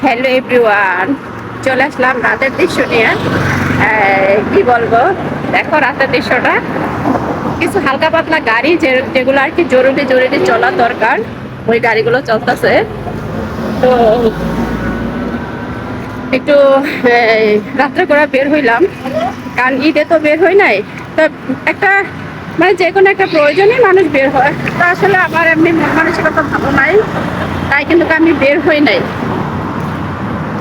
Hello everyone, চলে আসলাম রাতের দৃশ্য নিয়ে। কি বলবো, দেখো রাতের দৃশ্যটা। কিছু হালকা পাতলা গাড়ি যেগুলো আর কি জরুরি জরুরি চলার দরকার, ওই গাড়িগুলো চলতেছে। তো একটু রাত্রে করে বের হইলাম, কারণ ঈদে তো বের হই নাই। তো একটা মানে যে কোনো একটা প্রয়োজনে মানুষ বের হয়। তো আসলে আমার এমনি মন মানসিকতা ভালো নাই, তাই কিন্তু আমি বের হই নাই।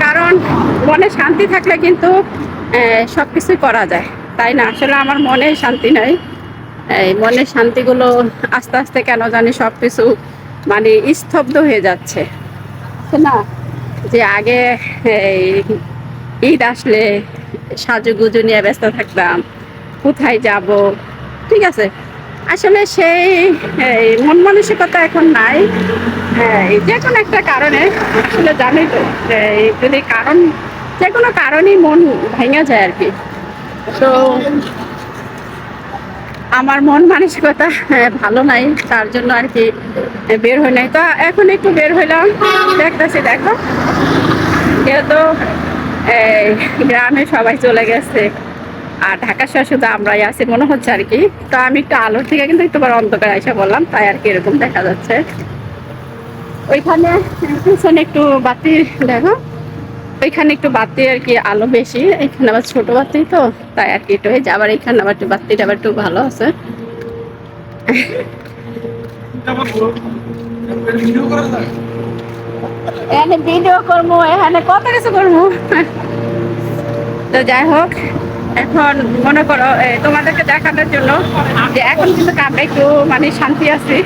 কারণ মনে শান্তি থাকলে কিন্তু সব কিছুই করা যায়, তাই না? আসলে আমার মনে শান্তি নাই। এই মনের শান্তিগুলো আস্তে আস্তে কেন জানি সব কিছু মানে স্তব্ধ হয়ে যাচ্ছে, তাই না? যে আগে এই ঈদ আসলে সাজুগুজু নিয়ে ব্যস্ত থাকতাম, কোথায় যাব, ঠিক আছে। আসলে সেই মন মানসিকতা এখন নাই। হ্যাঁ, যে কোনো একটা কারণে আসলে জানি তো যে যদি কারণ যে কোনো কারণেই মন ভেঙে যায় আর কি। তো আমার মন মানসিকতা ভালো নাই, তার জন্য আর কি বের হই নাই। তো এখন একটু বের হইলাম, দেখতেছি দেখো যেহেতু এই গ্রামে সবাই চলে গেছে আর ঢাকা শহর শুধু আমরাই আছি মনে হচ্ছে আর কি। তো আমি একটু আলোর থেকে কিন্তু একটু বড় অন্ধকার এসে বললাম, তাই আর কি এরকম দেখা যাচ্ছে। ওইখানে পিছনে একটু বাতি দেখো, ওইখানে একটু বাতি আর কি আলো বেশি, এখানে আবার ছোট বাতি, তো তাই আর কি একটু হয়েছে। আবার এখানে আবার একটু বাতিটা আবার একটু ভালো আছে। এখানে ভিডিও করবো, এখানে কত কিছু করবো। তো যাই হোক, এখন মনে করো তোমাদেরকে দেখানোর জন্য যে এখন কিন্তু আমরা একটু মানে শান্তি আছি,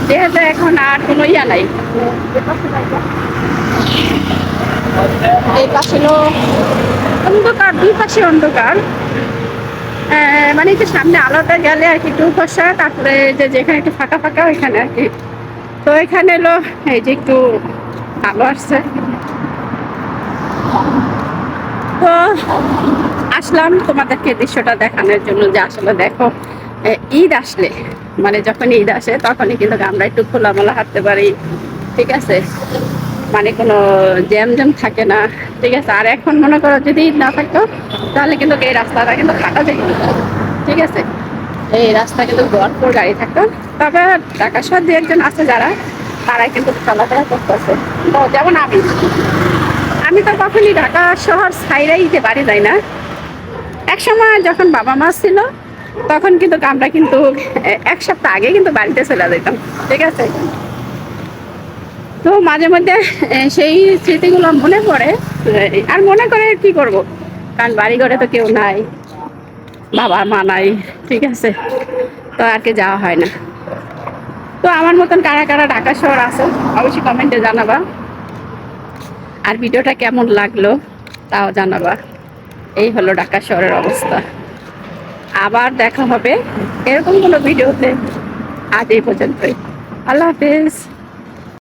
যেহেতু এখন আর কোনো ইয়া নাই। এই পাশে হলো অন্ধকার, দুই পাশে অন্ধকার। মানে একটু সামনে আলোটা গেলে আর কি একটু ফসা, তারপরে যে যেখানে একটু ফাঁকা ফাঁকা ওইখানে আর কি। তো এখানে এলো এই যে একটু আলো আসছে। তো আসলাম তোমাদেরকে দৃশ্যটা দেখানোর জন্য যে আসলে দেখো ঈদ আসলে মানে যখন ঈদ আসে তখনই কিন্তু আমরা একটু খোলামেলা হাঁটতে পারি, ঠিক আছে। মানে কোনো জ্যাম জ্যাম থাকে না, ঠিক আছে। আর এখন মনে করো যদি ঈদ না থাকতো তাহলে কিন্তু এই রাস্তাটা কিন্তু কাটা যেত, ঠিক আছে। এই রাস্তা কিন্তু ভরপুর গাড়ি থাকতো। তবে ঢাকা শহর দু একজন আছে যারা, তারাই কিন্তু চলাফেরা করতেছে। তো যেমন আমি তো কখনই ঢাকা শহর ছাইড়াই দিতে পারি যাই না। এক সময় যখন বাবা মা ছিল তখন কিন্তু আমরা কিন্তু এক সপ্তাহ আগে কিন্তু বাড়িতে চলে যেতাম, ঠিক আছে। তো মাঝে মধ্যে সেই স্মৃতিগুলো মনে পড়ে। আর মনে করে কি করব, কারণ বাড়ি ঘরে তো কেউ নাই, বাবা মা নাই, ঠিক আছে। তো আর কি যাওয়া হয় না। তো আমার মতন কারা কারা ঢাকা শহর আছে অবশ্যই কমেন্টে জানাবা। আর ভিডিওটা কেমন লাগলো তাও জানাবা। এই হলো ঢাকা শহরের অবস্থা। আবার দেখা হবে এরকম কোনো ভিডিওতে। আজ এই পর্যন্তই। আল্লাহ হাফেজ।